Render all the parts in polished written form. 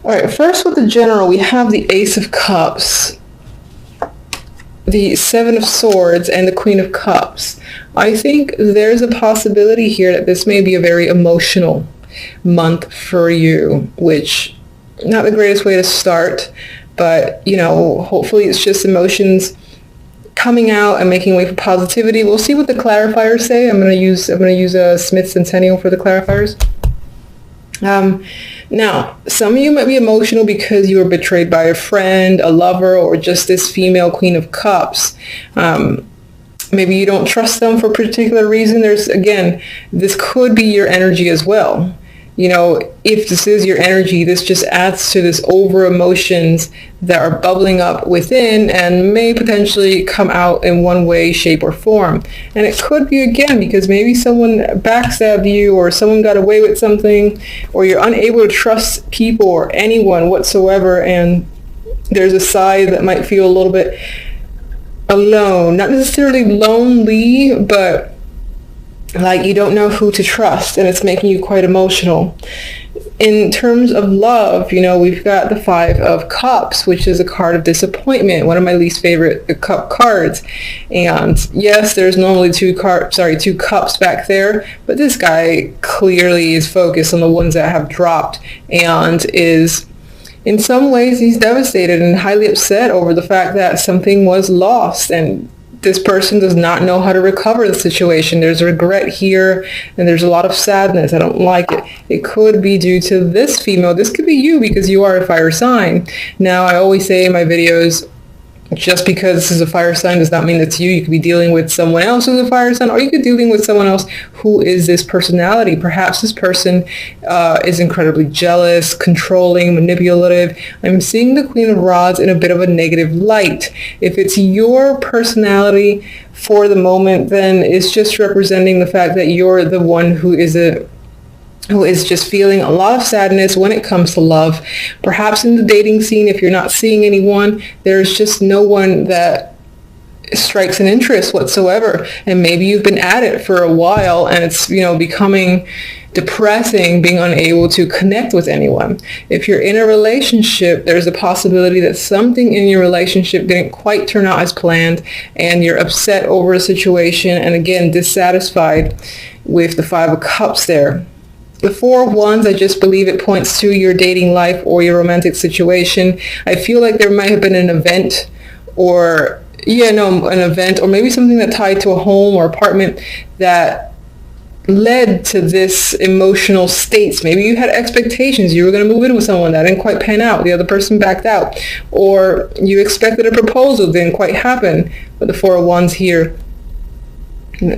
All right, first with the general, we have the Ace of Cups, the Seven of Swords, and the Queen of Cups. I think there's a possibility here that this may be a very emotional month for you, which not the greatest way to start, but you know, hopefully it's just emotions coming out and making way for positivity. We'll see what the clarifiers say. I'm gonna use a Smith Centennial for the clarifiers. Now, some of you might be emotional because you were betrayed by a friend, a lover, or just this female Queen of Cups. Maybe you don't trust them for a particular reason. This could be your energy as well. You know, if this is your energy, this just adds to this over emotions that are bubbling up within and may potentially come out in one way, shape, or form. And it could be, again, because maybe someone backstabbed you, or someone got away with something, or you're unable to trust people or anyone whatsoever, and there's a side that might feel a little bit alone. Not necessarily lonely, but like you don't know who to trust, and it's making you quite emotional. In terms of love, you know, we've got the Five of Cups, which is a card of disappointment, one of my least favorite cup cards. And yes, there's normally two cups back there, but this guy clearly is focused on the ones that have dropped, and is, in some ways, he's devastated and highly upset over the fact that something was lost, and this person does not know how to recover the situation. There's regret here, and there's a lot of sadness. I don't like it. It could be due to this female. This could be you, because you are a fire sign. Now, I always say in my videos, just because this is a fire sign does not mean it's you. You could be dealing with someone else who's a fire sign, or you could be dealing with someone else who is this personality. Perhaps this person is incredibly jealous, controlling, manipulative. I'm seeing the Queen of Rods in a bit of a negative light. If it's your personality for the moment, then it's just representing the fact that you're the one who is just feeling a lot of sadness when it comes to love. Perhaps in the dating scene, if you're not seeing anyone, there's just no one that strikes an interest whatsoever. And maybe you've been at it for a while, and it's, you know, becoming depressing, being unable to connect with anyone. If you're in a relationship, there's a possibility that something in your relationship didn't quite turn out as planned, and you're upset over a situation, and again, dissatisfied with the Five of Cups there. The Four of Wands, I just believe it points to your dating life or your romantic situation. I feel like there might have been an event, or maybe something that tied to a home or apartment that led to this emotional states. Maybe you had expectations. You were going to move in with someone that didn't quite pan out. The other person backed out. Or you expected a proposal, didn't quite happen. But the Four of Wands here,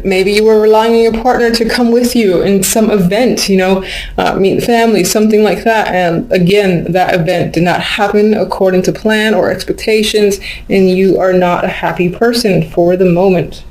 maybe you were relying on your partner to come with you in some event, meet family, something like that. And again, that event did not happen according to plan or expectations, and you are not a happy person for the moment.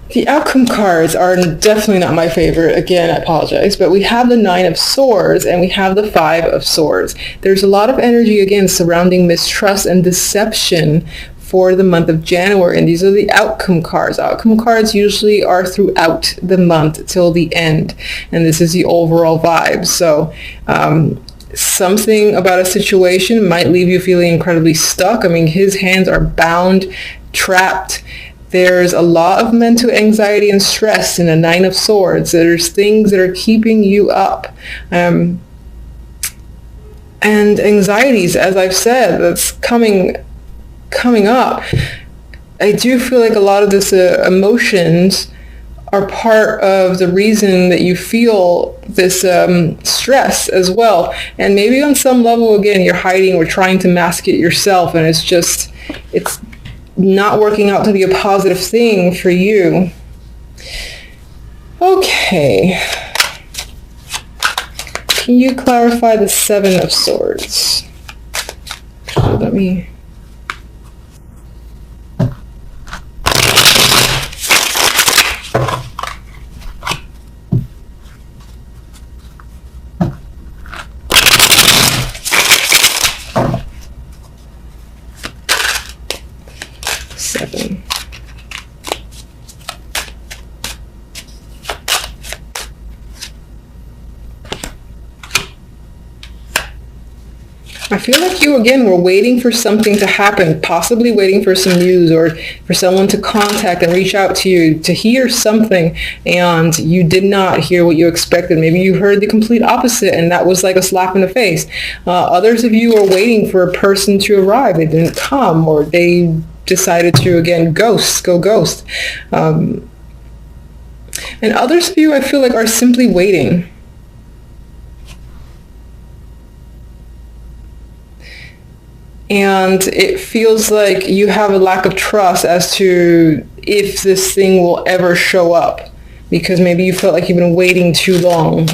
The outcome cards are definitely not my favorite. Again, I apologize, but we have the Nine of Swords and we have the Five of Swords. There's a lot of energy, again, surrounding mistrust and deception for the month of January, and these are the outcome cards. Outcome cards usually are throughout the month till the end, and this is the overall vibe. So something about a situation might leave you feeling incredibly stuck. I mean, his hands are bound, trapped. There's a lot of mental anxiety and stress in the Nine of Swords. There's things that are keeping you up. And anxieties, as I've said, that's coming up. I do feel like a lot of this emotions are part of the reason that you feel this stress as well. And maybe on some level, again, you're hiding or trying to mask it yourself, and it's not working out to be a positive thing for you. Okay. Can you clarify the Seven of Swords? Let me... Seven. I feel like you, again, were waiting for something to happen, possibly waiting for some news or for someone to contact and reach out to you to hear something, and you did not hear what you expected. Maybe you heard the complete opposite, and that was like a slap in the face. Others of you are waiting for a person to arrive. They didn't come, or they decided to, again, go ghost. And others of you, I feel like, are simply waiting. And it feels like you have a lack of trust as to if this thing will ever show up, because maybe you felt like you've been waiting too long.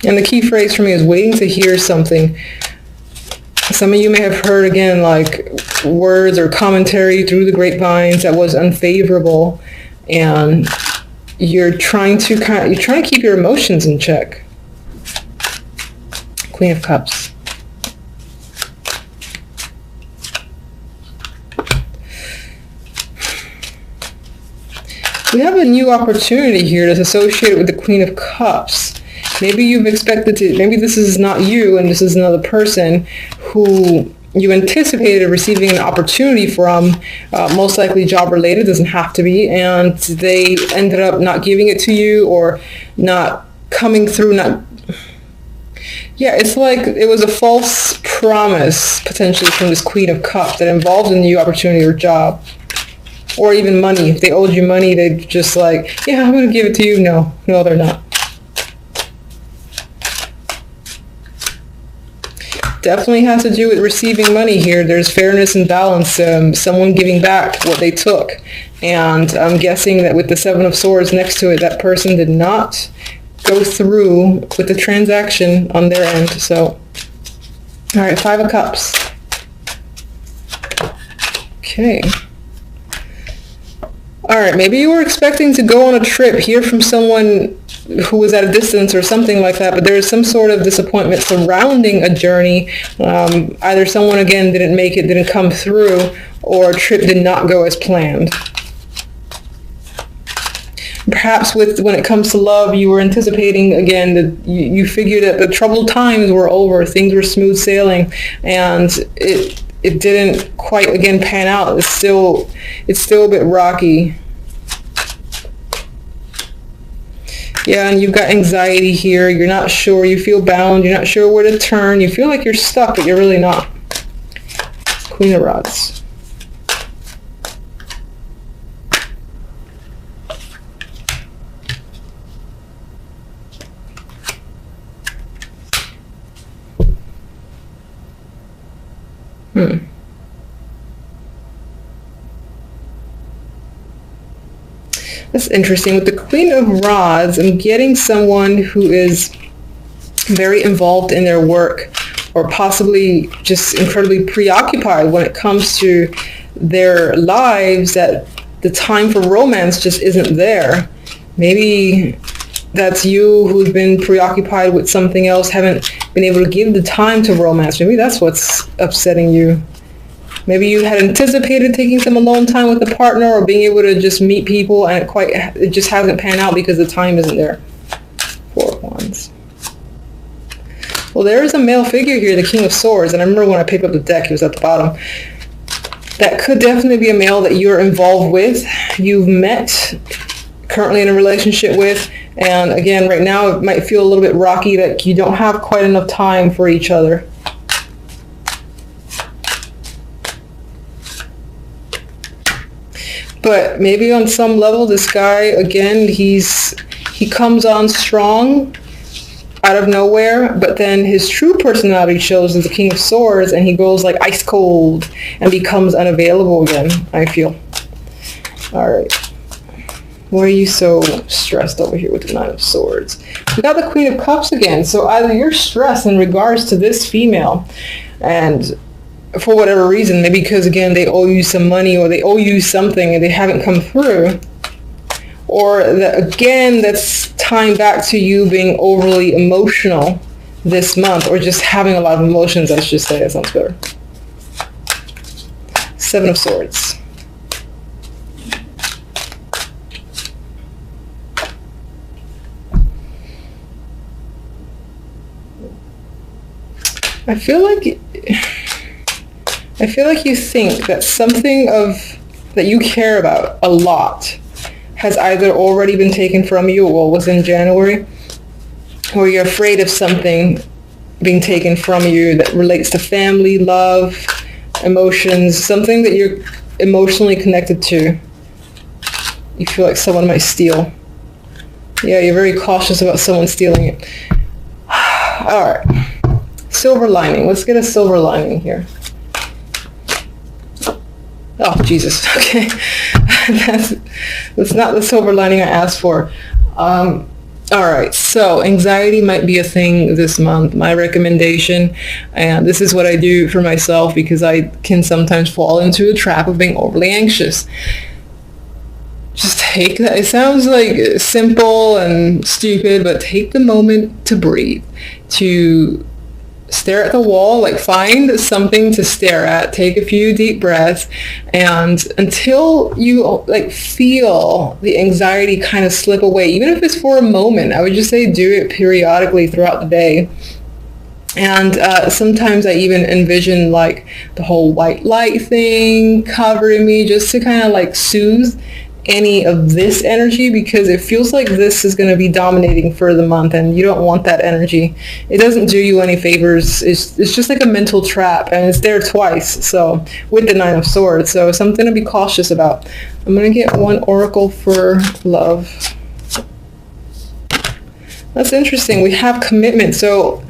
And the key phrase for me is waiting to hear something. Some of you may have heard, again, like words or commentary through the grapevines that was unfavorable, and you're trying to keep your emotions in check. Queen of Cups. We have a new opportunity here that's associated with the Queen of Cups. Maybe you've expected to, maybe this is not you and this is another person who you anticipated receiving an opportunity from, most likely job related, doesn't have to be, and they ended up not giving it to you or not coming through, it's like it was a false promise potentially from this Queen of Cups that involved a new opportunity or job. Or even money. If they owed you money, they'd just like, yeah, I'm going to give it to you. No, they're not. Definitely has to do with receiving money here. There's fairness and balance. Someone giving back what they took. And I'm guessing that with the Seven of Swords next to it, that person did not go through with the transaction on their end. So, all right, Five of Cups. Okay. All right, maybe you were expecting to go on a trip, hear from someone who was at a distance or something like that, but there is some sort of disappointment surrounding a journey. Either someone, again, didn't make it, didn't come through, or a trip did not go as planned. Perhaps when it comes to love, you were anticipating, again, that you figured that the troubled times were over, things were smooth sailing, and it didn't quite, again, pan out. It's still a bit rocky. Yeah, and you've got anxiety here. You're not sure. You feel bound. You're not sure where to turn. You feel like you're stuck, but you're really not. Queen of Rods. That's interesting. With the Queen of Rods, I'm getting someone who is very involved in their work, or possibly just incredibly preoccupied when it comes to their lives, that the time for romance just isn't there. Maybe that's you who's been preoccupied with something else, haven't been able to give the time to romance. Maybe that's what's upsetting you. Maybe you had anticipated taking some alone time with a partner or being able to just meet people, and it just hasn't panned out because the time isn't there. Four of Wands. Well, there is a male figure here, the King of Swords, and I remember when I picked up the deck, he was at the bottom. That could definitely be a male that you're involved with, you've met, currently in a relationship with, and again, right now it might feel a little bit rocky, that you don't have quite enough time for each other. But maybe on some level, this guy, again, he comes on strong out of nowhere, but then his true personality shows as the King of Swords, and he goes like ice cold and becomes unavailable again, I feel. All right. Why are you so stressed over here with the Nine of Swords? We got the Queen of Cups again. So either you're stressed in regards to this female, and for whatever reason, maybe because, again, they owe you some money or they owe you something and they haven't come through, or that, again, that's tying back to you being overly emotional this month, or just having a lot of emotions, let's just say. That sounds better. Seven of Swords. I feel like you think that something that you care about a lot has either already been taken from you, or was in January, or you're afraid of something being taken from you that relates to family, love, emotions, something that you're emotionally connected to. You feel like someone might steal. Yeah, you're very cautious about someone stealing it. All right. Silver lining. Let's get a silver lining here. Oh, Jesus. Okay. That's not the silver lining I asked for. All right. So anxiety might be a thing this month. My recommendation, and this is what I do for myself because I can sometimes fall into a trap of being overly anxious. Just take that. It sounds like simple and stupid, but take the moment to breathe, to stare at the wall, like find something to stare at, take a few deep breaths, and until you like feel the anxiety kind of slip away, even if it's for a moment, I would just say do it periodically throughout the day. And sometimes I even envision like the whole white light thing covering me just to kind of like soothe any of this energy, because it feels like this is going to be dominating for the month and you don't want that energy. It doesn't do you any favors. It's just like a mental trap, and it's there twice, so with the Nine of Swords, so something to be cautious about. I'm going to get one oracle for love. That's interesting. We have commitment, so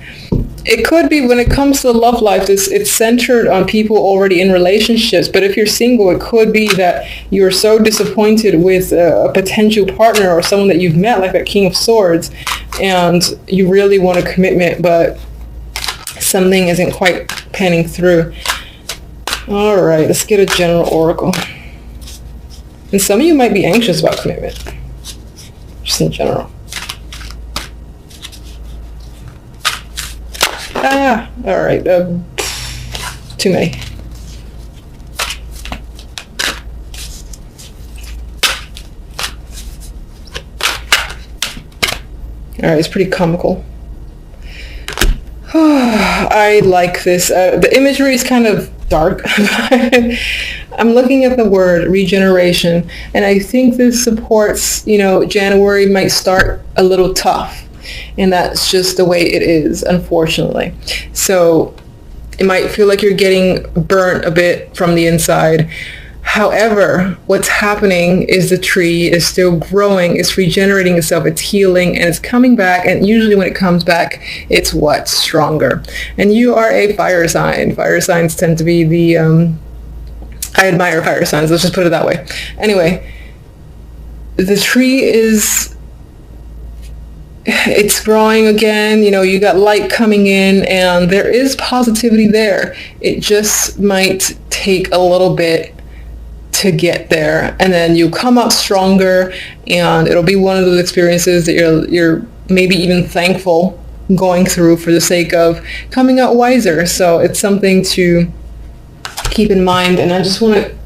it could be when it comes to the love life, it's centered on people already in relationships. But if you're single, it could be that you're so disappointed with a potential partner or someone that you've met, like that King of Swords, and you really want a commitment, but something isn't quite panning through. All right, let's get a general oracle. And some of you might be anxious about commitment, just in general. All right, too many. All right, it's pretty comical. I like this. The imagery is kind of dark. I'm looking at the word regeneration, and I think this supports, January might start a little tough. And that's just the way it is, unfortunately. So it might feel like you're getting burnt a bit from the inside. However, what's happening is the tree is still growing, it's regenerating itself, it's healing, and it's coming back. And usually when it comes back, it's what's stronger. And you are a fire sign. Fire signs tend to be the, I admire fire signs, let's just put it that way. Anyway, the tree it's growing again, you got light coming in, and there is positivity there. It just might take a little bit to get there, and then you come out stronger, and it'll be one of those experiences that you're maybe even thankful going through for the sake of coming out wiser. So it's something to keep in mind. And I just want to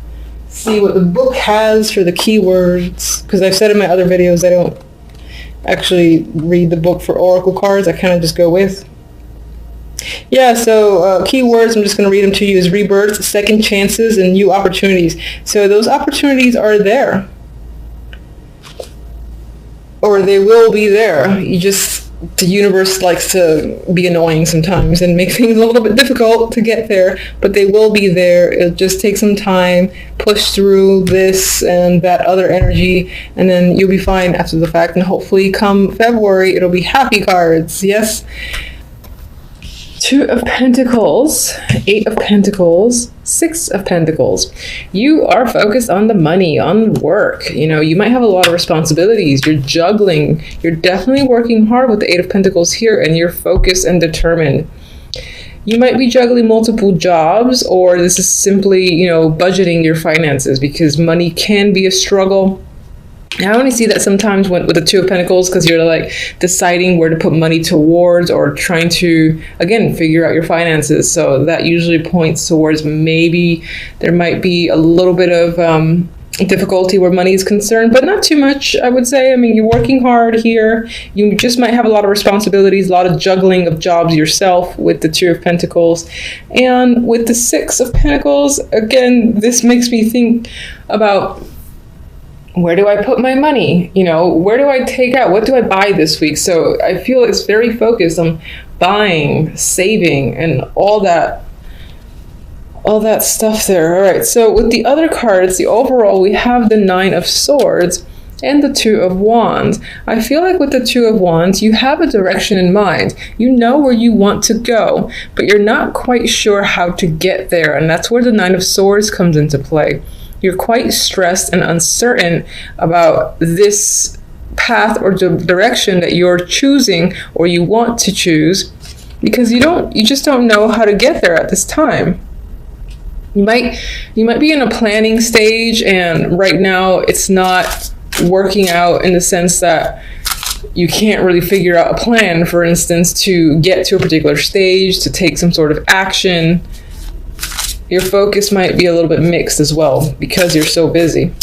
see what the book has for the keywords, because I've said in my other videos I don't actually read the book for oracle cards. I kind of just go with. Yeah, so keywords, I'm just going to read them to you, is rebirths, second chances, and new opportunities. So those opportunities are there, or they will be there. The universe likes to be annoying sometimes and make things a little bit difficult to get there, but they will be there. It'll just take some time, push through this and that other energy, and then you'll be fine after the fact. And hopefully come February, it'll be happy cards. Yes. Two of Pentacles, Eight of Pentacles, Six of Pentacles. You are focused on the money, on work. You might have a lot of responsibilities. You're juggling. You're definitely working hard with the Eight of Pentacles here, and you're focused and determined. You might be juggling multiple jobs, or this is simply, budgeting your finances, because money can be a struggle. I only see that sometimes with the Two of Pentacles, because you're like deciding where to put money towards, or trying to, again, figure out your finances. So that usually points towards maybe there might be a little bit of difficulty where money is concerned, but not too much, I would say. I mean, you're working hard here. You just might have a lot of responsibilities, a lot of juggling of jobs yourself with the Two of Pentacles. And with the Six of Pentacles, again, this makes me think about, where do I put my money? You know, where do I take out? What do I buy this week? So I feel it's very focused on buying, saving, and all that stuff there. All right, so with the other cards, the overall, we have the Nine of Swords and the Two of Wands. I feel like with the Two of Wands, you have a direction in mind. You know where you want to go, but you're not quite sure how to get there. And that's where the Nine of Swords comes into play. You're quite stressed and uncertain about this path or direction that you're choosing or you want to choose, because you just don't know how to get there at this time. You might be in a planning stage, and right now it's not working out in the sense that you can't really figure out a plan, for instance, to get to a particular stage, to take some sort of action. Your focus might be a little bit mixed as well because you're so busy.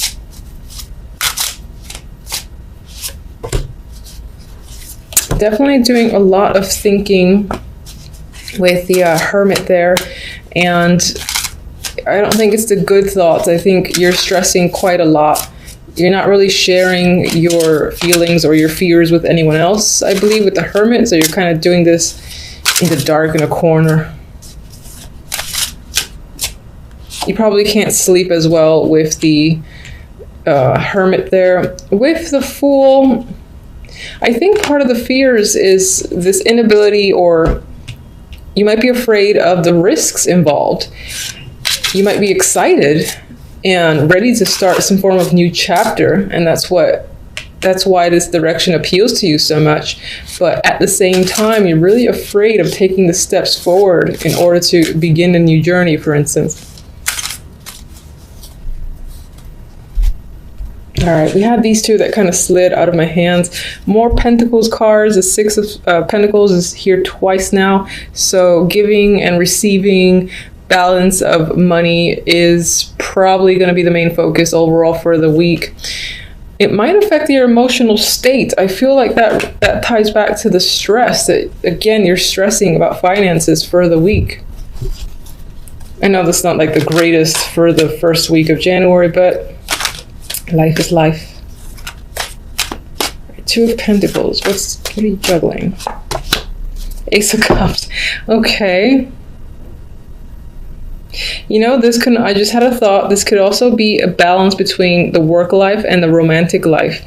Definitely doing a lot of thinking with the Hermit there, and I don't think it's the good thoughts. I think you're stressing quite a lot. You're not really sharing your feelings or your fears with anyone else, I believe, with the Hermit. So you're kind of doing this in the dark in a corner. You probably can't sleep as well with the Hermit there. With the Fool, I think part of the fears is this inability, or you might be afraid of the risks involved. You might be excited and ready to start some form of new chapter, and that's why this direction appeals to you so much. But at the same time, you're really afraid of taking the steps forward in order to begin a new journey, for instance. All right, we have these two that kind of slid out of my hands. More Pentacles cards. The Six of Pentacles is here twice now. So giving and receiving, balance of money is probably going to be the main focus overall for the week. It might affect your emotional state. I feel like that ties back to the stress that, again, you're stressing about finances for the week. I know that's not like the greatest for the first week of January, but life is life. Two of Pentacles. What are you juggling? Ace of Cups. Okay. You know, I just had a thought, this could also be a balance between the work life and the romantic life.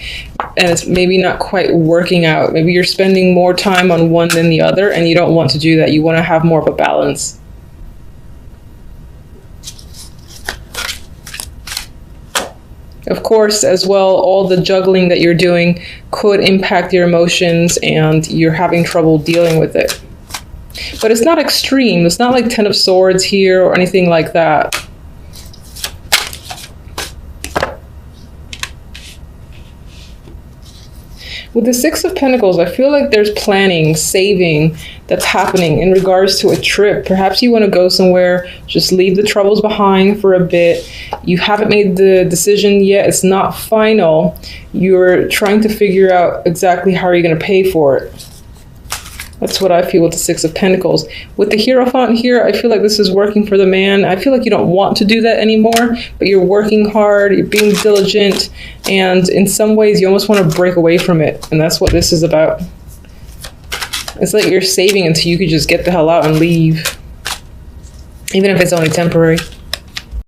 And it's maybe not quite working out. Maybe you're spending more time on one than the other, and you don't want to do that. You want to have more of a balance. Of course, as well, all the juggling that you're doing could impact your emotions, and you're having trouble dealing with it. But it's not extreme. It's not like Ten of Swords here or anything like that. With the Six of Pentacles, I feel like there's planning, saving that's happening in regards to a trip. Perhaps you want to go somewhere, just leave the troubles behind for a bit. You haven't made the decision yet. It's not final. You're trying to figure out exactly how you're going to pay for it. That's what I feel with the Six of Pentacles. With the Hierophant here, I feel like this is working for the man. I feel like you don't want to do that anymore, but you're working hard, you're being diligent, and in some ways you almost want to break away from it. And that's what this is about. It's like you're saving until you could just get the hell out and leave, even if it's only temporary.